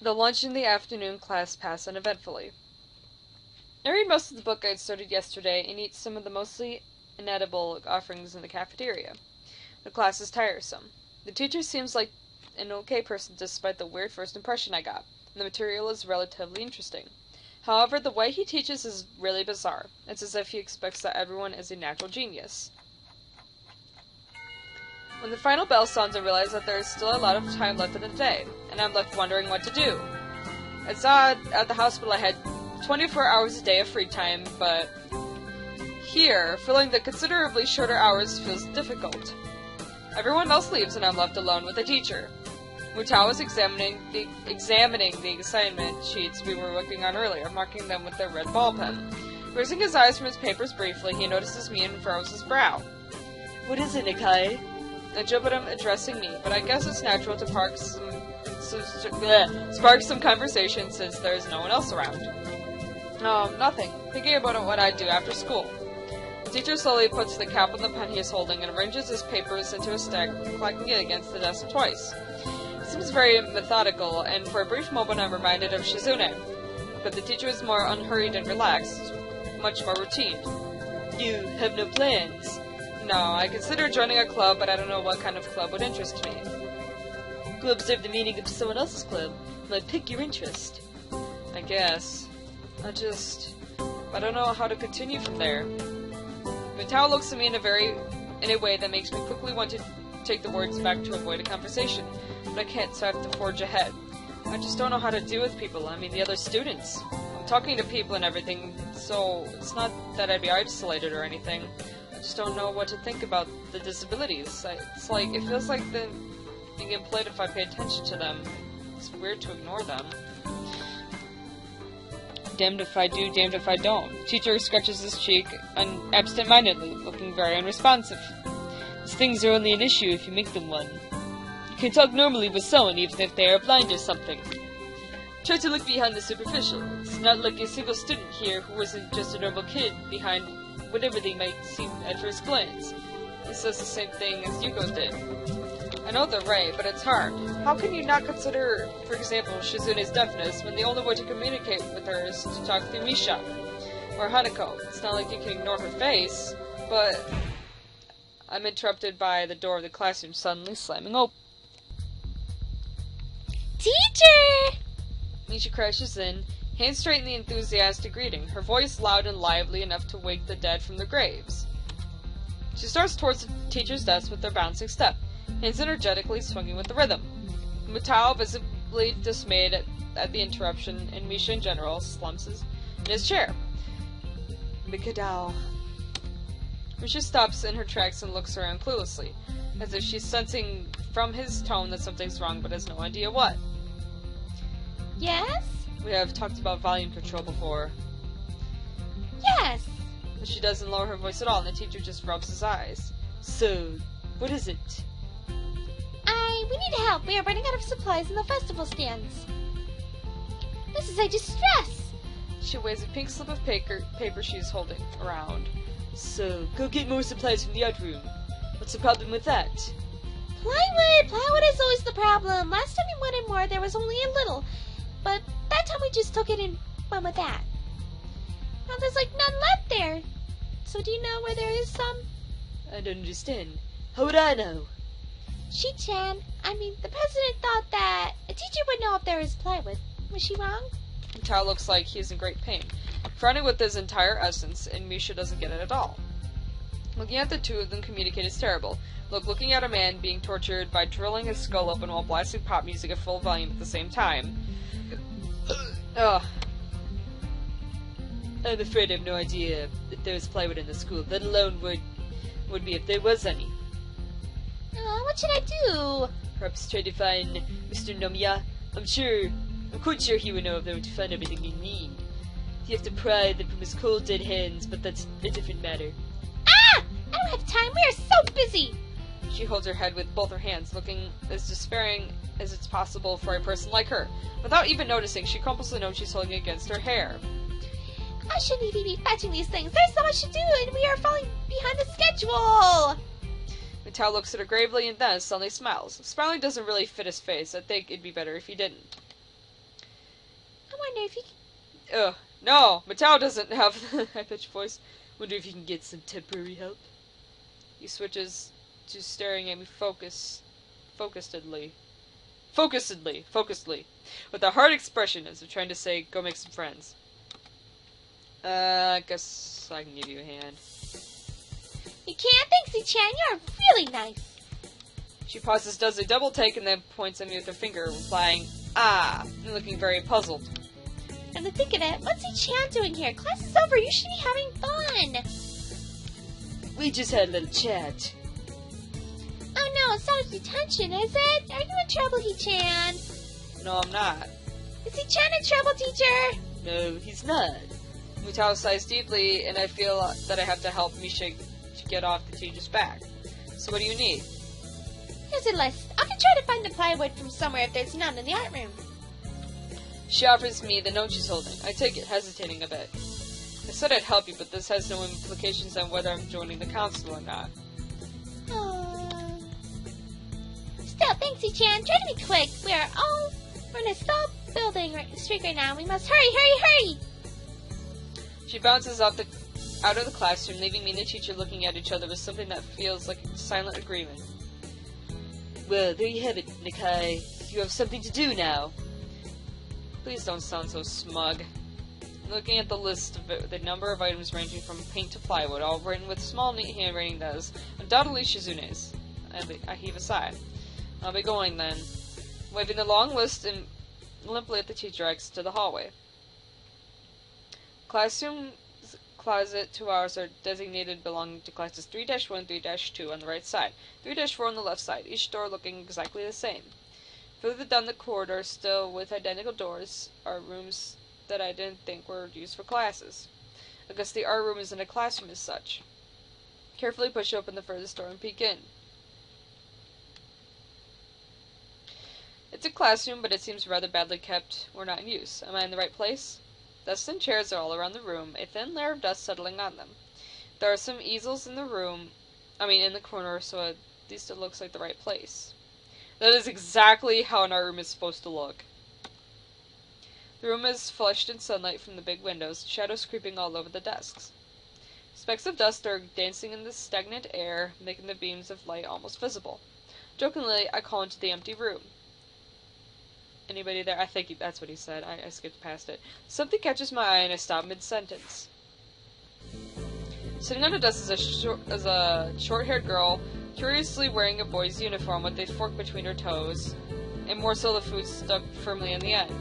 The lunch and the afternoon class pass uneventfully. I read most of the book I had started yesterday and eat some of the mostly inedible offerings in the cafeteria. The class is tiresome. The teacher seems like an okay person despite the weird first impression I got, and the material is relatively interesting. However, the way he teaches is really bizarre. It's as if he expects that everyone is a natural genius. When the final bell sounds, I realize that there is still a lot of time left in the day, and I'm left wondering what to do. I saw at the hospital I had 24 hours a day of free time, but here, filling the considerably shorter hours feels difficult. Everyone else leaves and I'm left alone with the teacher. Mutao is examining the assignment sheets we were working on earlier, marking them with their red ball pen. Raising his eyes from his papers briefly, he notices me and furrows his brow. What is it, Nikai? I jump at him, addressing me, but I guess it's natural to spark some conversation since there's no one else around. Nothing. Thinking about what I'd do after school. The teacher slowly puts the cap on the pen he is holding and arranges his papers into a stack, clacking it against the desk twice. It seems very methodical, and for a brief moment I'm reminded of Shizune. But the teacher is more unhurried and relaxed, much more routine. You have no plans? No, I consider joining a club, but I don't know what kind of club would interest me. Go observe the meaning of someone else's club. Might pick your interest. I guess. I don't know how to continue from there. Mutao looks at me in a way that makes me quickly want to take the words back to avoid a conversation, but I can't, so I have to forge ahead. I just don't know how to deal with people, the other students. I'm talking to people and everything, so it's not that I'd be isolated or anything. I just don't know what to think about the disabilities. It feels like being implied if I pay attention to them. It's weird to ignore them. Damned if I do, damned if I don't. Teacher scratches his cheek absent-mindedly, looking very unresponsive. These things are only an issue if you make them one. You can talk normally with someone even if they are blind or something. Try to look behind the superficial. It's not like a single student here who isn't just a normal kid behind whatever they might seem at first glance. He says the same thing as Yuko did. I know they're right, but it's hard. How can you not consider, for example, Shizune's deafness when the only way to communicate with her is to talk through Misha? Or Hanako. It's not like you can ignore her face, but I'm interrupted by the door of the classroom suddenly slamming open. Teacher! Misha crashes in, hands straight in the enthusiastic greeting, her voice loud and lively enough to wake the dead from their graves. She starts towards the teacher's desk with her bouncing step, hands energetically swinging with the rhythm. Mutao, visibly dismayed at the interruption, and Misha in general, slumps in his chair. Mikadao. Misha stops in her tracks and looks around cluelessly, as if she's sensing from his tone that something's wrong but has no idea what. Yes? We have talked about volume control before. Yes! But she doesn't lower her voice at all, and the teacher just rubs his eyes. So, what is it? We need help. We are running out of supplies in the festival stands. This is a distress. She waves a pink slip of paper she's holding around. So, go get more supplies from the art room. What's the problem with that? Plywood! Plywood is always the problem. Last time we wanted more, there was only a little. But that time we just took it and went with that. Now there's none left there. So do you know where there is some? I don't understand. How would I know? Shi-chan, the president thought that a teacher would know if there is plywood. Was she wrong? Mutao looks like he is in great pain, frowning with his entire essence, and Misha doesn't get it at all. Looking at the two of them communicate is terrible, looking at a man being tortured by drilling his skull open while blasting pop music at full volume at the same time. Ugh. I'm afraid I have no idea if there is plywood in the school, let alone would be if there was any. What should I do? Perhaps try to find Mr. Nomiya. I'm quite sure he would know if they were to find everything you need. You have to pry them from his cold dead hands, but that's a different matter. Ah! I don't have time, we are so busy! She holds her head with both her hands, looking as despairing as it's possible for a person like her. Without even noticing, she crumples the note she's holding against her hair. How should we be fetching these things? There's so much to do, and we are falling behind the schedule! Mutao looks at her gravely and then suddenly smiles. Smiling doesn't really fit his face. I think it'd be better if he didn't. I wonder if you can... Ugh. No, Matao doesn't have the high-pitched voice. Wonder if you can get some temporary help. He switches to staring at me focusedly, with a hard expression as if trying to say, go make some friends. I guess I can give you a hand. You can't, thanks, Chan. You're really nice. She pauses, does a double take, and then points at me with her finger, replying, ah, and looking very puzzled. And to think of it, what's Chan doing here? Class is over. You should be having fun. We just had a little chat. Oh no, it's not detention, is it? Are you in trouble, Chan? No, I'm not. Is Chan in trouble, teacher? No, he's not. Mutao sighs deeply, and I feel that I have to help Misha to get off the teacher's back. So what do you need? Here's a list. I can try to find the plywood from somewhere if there's none in the art room. She offers me the note she's holding. I take it, hesitating a bit. I said I'd help you, but this has no implications on whether I'm joining the council or not. Still, thanks, Chan. Try to be quick. We're in a stall building street right now. We must hurry! She bounces out of the classroom, leaving me and the teacher looking at each other with something that feels like silent agreement. Well, there you have it, Nakai. You have something to do now. Please don't sound so smug. Looking at the list of the number of items ranging from paint to plywood, all written with small, neat handwriting that is undoubtedly Shizune's. I heave a sigh. I'll be going then. Waving the long list and limply at the teacher, I exit to the hallway. Classroom closet 2 hours are designated belonging to classes 3-1, 3-2 on the right side, 3-4 on the left side, each door looking exactly the same. Further down the corridor, still with identical doors, are rooms that I didn't think were used for classes. I guess the art room isn't a classroom as such. Carefully push open the furthest door and peek in. It's a classroom, but it seems rather badly kept or not in use. Am I in the right place? Desks and chairs are all around the room, a thin layer of dust settling on them. There are some easels in the corner, so at least it looks like the right place. That is exactly how an art room is supposed to look. The room is flushed in sunlight from the big windows, shadows creeping all over the desks. Specks of dust are dancing in the stagnant air, making the beams of light almost visible. Jokingly, I call into the empty room. Anybody there? I think that's what he said. I skipped past it. Something catches my eye and I stop mid-sentence. Sitting on a desk is a short-haired girl, curiously wearing a boy's uniform with a fork between her toes, and morsel of food stuck firmly in the end.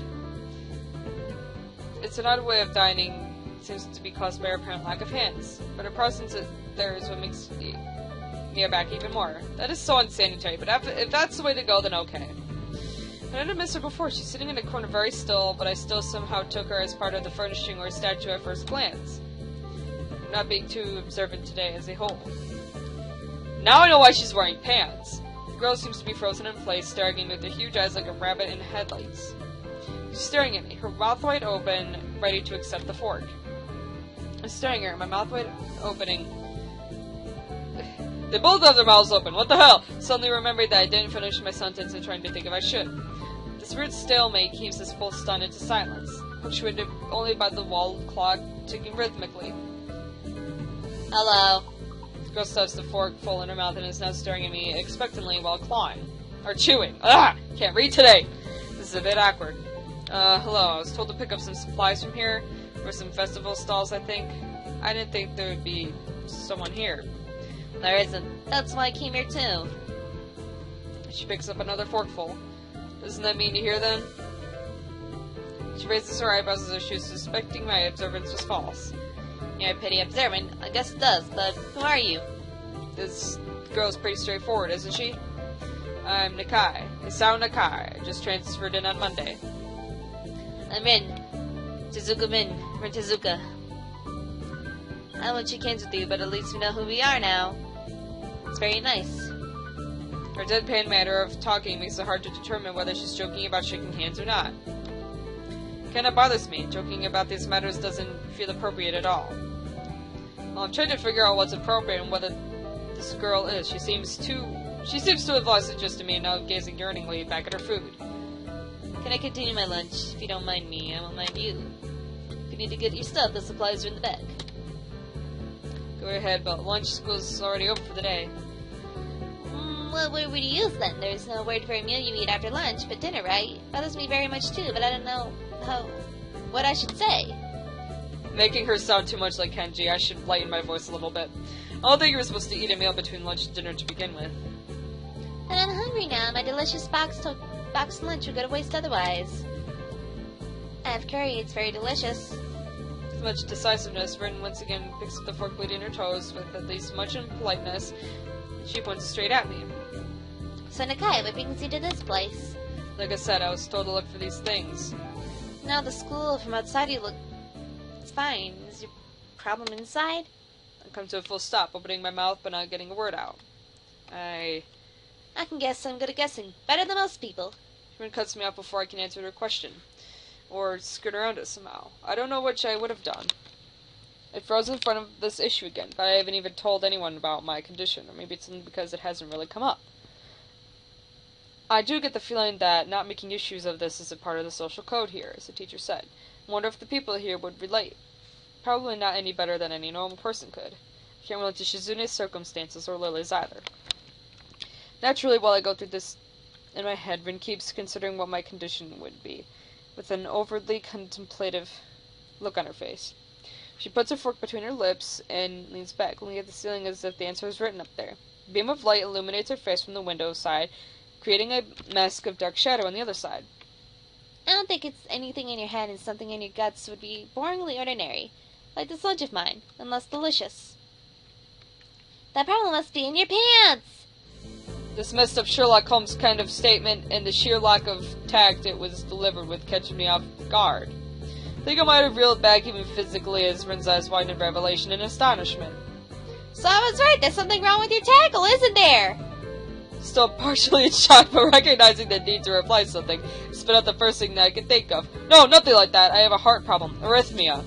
It's an odd way of dining. It seems to be caused by her apparent lack of hands, but her presence there is what makes me aback even more. That is so unsanitary, but if that's the way to go, then okay. I didn't miss her before. She's sitting in a corner very still, but I still somehow took her as part of the furnishing or statue at first glance. I'm not being too observant today as a whole. Now I know why she's wearing pants. The girl seems to be frozen in place, staring at me with her huge eyes like a rabbit in headlights. She's staring at me, her mouth wide open, ready to accept the fork. I'm staring at her, my mouth wide opening. They both have their mouths open, what the hell? Suddenly remembered that I didn't finish my sentence and trying to think if I should. This weird stalemate keeps us both stunned into silence, punctuated only by the wall clock ticking rhythmically. Hello. The girl stuffs the fork full in her mouth and is now staring at me expectantly while clawing. Or chewing. Ah! Can't read today! This is a bit awkward. Hello, I was told to pick up some supplies from here, for some festival stalls, I think. I didn't think there would be someone here. There isn't. That's why I came here too. She picks up another forkful. Doesn't that mean you're here then? She raises her eyebrows as if she was suspecting my observance was false. You're pretty observant. I guess it does, but who are you? This girl's pretty straightforward, isn't she? I'm Nakai. Isao Nakai. I just transferred in on Monday. I'm Rin. Tezuka Rin. From Tezuka. I won't shake hands with you, but at least we know who we are now. It's very nice. Her deadpan manner of talking makes it hard to determine whether she's joking about shaking hands or not. Kinda bothers me. Joking about these matters doesn't feel appropriate at all. Well, I'm trying to figure out what's appropriate and whether this girl is. She seems to have lost interest in me and now gazing yearningly back at her food. Can I continue my lunch? If you don't mind me, I won't mind you. If you need to get your stuff, the supplies are in the bag. Go ahead, but lunch school's already over for the day. Well, what would you use then? There's no word for a meal you eat after lunch, but dinner, right? Bothers me very much too, but I don't know what I should say. Making her sound too much like Kenji, I should lighten my voice a little bit. I don't think you were supposed to eat a meal between lunch and dinner to begin with. And I'm hungry now. My delicious boxed lunch would go to waste otherwise. I have curry. It's very delicious. With much decisiveness, Rin once again picks up the fork blade in her toes with at least much impoliteness. She points straight at me. So Nakai, what brings you to this place? Like I said, I was told to look for these things. Now the school, from outside you look... It's fine. Is your problem inside? I come to a full stop, opening my mouth but not getting a word out. I can guess. I'm good at guessing. Better than most people. Rin cuts me off before I can answer her question. Or skirt around it somehow. I don't know which I would have done. I froze in front of this issue again, but I haven't even told anyone about my condition, or maybe it's because it hasn't really come up. I do get the feeling that not making issues of this is a part of the social code here, as the teacher said. I wonder if the people here would relate. Probably not any better than any normal person could. I can't relate to Shizune's circumstances or Lily's either. Naturally, while I go through this in my head, Rin keeps considering what my condition would be, with an overtly contemplative look on her face. She puts her fork between her lips and leans back, looking at the ceiling as if the answer is written up there. A beam of light illuminates her face from the window side, creating a mask of dark shadow on the other side. I don't think it's anything in your head and something in your guts would be boringly ordinary, like this lunch of mine, unless delicious. That problem must be in your pants! This messed up Sherlock Holmes kind of statement and the sheer lack of tact it was delivered with catching me off guard. I think I might have reeled back even physically as Rin's eyes widened in revelation and astonishment. So I was right, there's something wrong with your tackle, isn't there? Still partially in shock, but recognizing the need to reply something, I spit out the first thing that I could think of. No, nothing like that. I have a heart problem. Arrhythmia.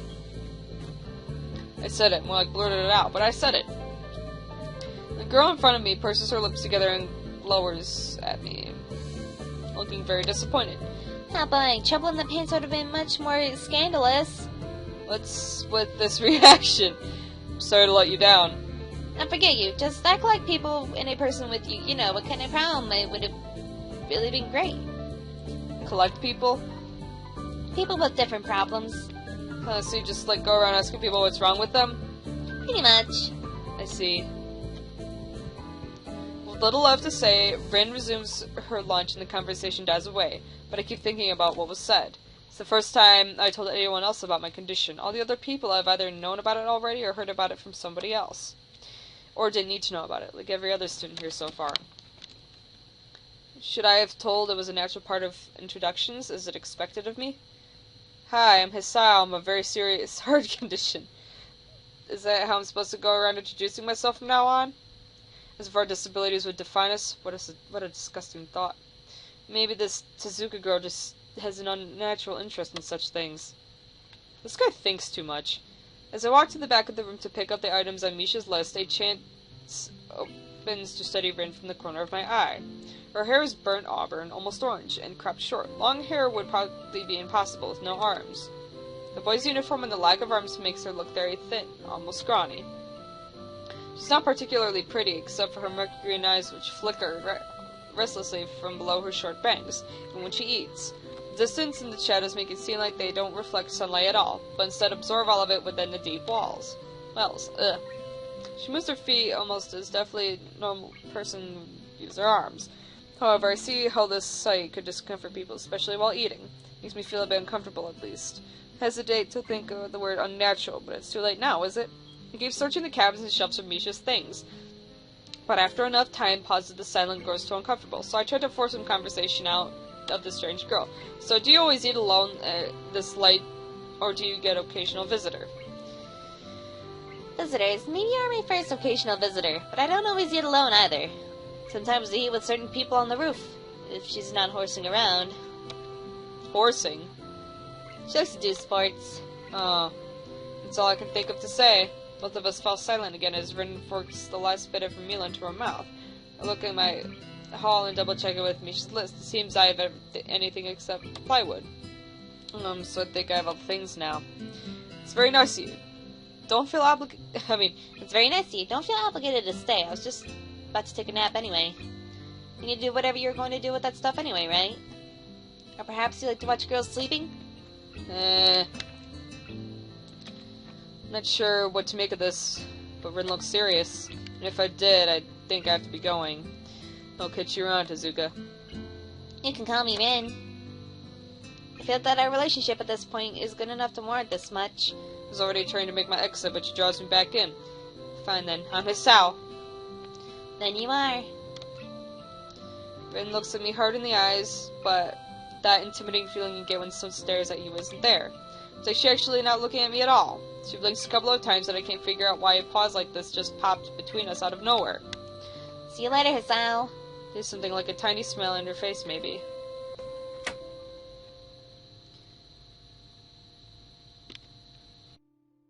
I said it, more like blurted it out, but I said it. The girl in front of me purses her lips together and glowers at me, looking very disappointed. Not buying. Trouble in the pants would have been much more scandalous. What's with this reaction? I'm sorry to let you down. I forget you. Just act like people and a person with you. You know, what kind of problem it would have really been great. Collect people? People with different problems. So you just like go around asking people what's wrong with them? Pretty much. I see. With little left to say, Rin resumes her lunch and the conversation dies away, but I keep thinking about what was said. It's the first time I told anyone else about my condition. All the other people have either known about it already or heard about it from somebody else. Or didn't need to know about it, like every other student here so far. Should I have told it was a natural part of introductions? Is it expected of me? Hi, I'm Hisao. I'm a very serious heart condition. Is that how I'm supposed to go around introducing myself from now on? As if our disabilities would define us? What a disgusting thought. Maybe this Tezuka girl just has an unnatural interest in such things. This guy thinks too much. As I walk to the back of the room to pick up the items on Misha's list, a chance opens to study Rin from the corner of my eye. Her hair is burnt auburn, almost orange, and cropped short. Long hair would probably be impossible with no arms. The boy's uniform and the lack of arms makes her look very thin, almost scrawny. She's not particularly pretty, except for her murky green eyes which flicker restlessly from below her short bangs, even when she eats. The distance and the shadows make it seem like they don't reflect sunlight at all, but instead absorb all of it within the deep wells. Ugh. She moves her feet almost as deftly as a normal person would use their arms. However, I see how this sight could discomfort people, especially while eating. Makes me feel a bit uncomfortable, at least. Hesitate to think of the word unnatural, but it's too late now, is it? I keep searching the cabins and shelves for Misha's things, but after enough time pauses, the silence grows too uncomfortable, so I try to force some conversation out of the strange girl. So, do you always eat alone this late, or do you get occasional visitor? Visitors? Maybe you're my first occasional visitor, but I don't always eat alone either. Sometimes I eat with certain people on the roof, if she's not horsing around. Horsing? She likes to do sports. Oh, that's all I can think of to say. Both of us fell silent again as Rin forks the last bit of her meal into her mouth. I look at my hall and double check it with me. She seems I have anything except plywood. So I think I have all the things now. It's very nice of you. Don't feel It's very nice of you. Don't feel obligated to stay. I was just about to take a nap anyway. You need to do whatever you're going to do with that stuff anyway, right? Or perhaps you like to watch girls sleeping? I'm not sure what to make of this, but Rin looks serious. And if I did, I'd think I have to be going. I'll catch you around, Tezuka. You can call me Rin. I feel that our relationship at this point is good enough to warrant this much. I was already trying to make my exit, but she draws me back in. Fine then, I'm his Sal. Then you are. Rin looks at me hard in the eyes, but that intimidating feeling you get when someone stares at you isn't there. It's like she's actually not looking at me at all. She blinks a couple of times and I can't figure out why a pause like this just popped between us out of nowhere. See you later, Hisao. There's something like a tiny smile on her face, maybe.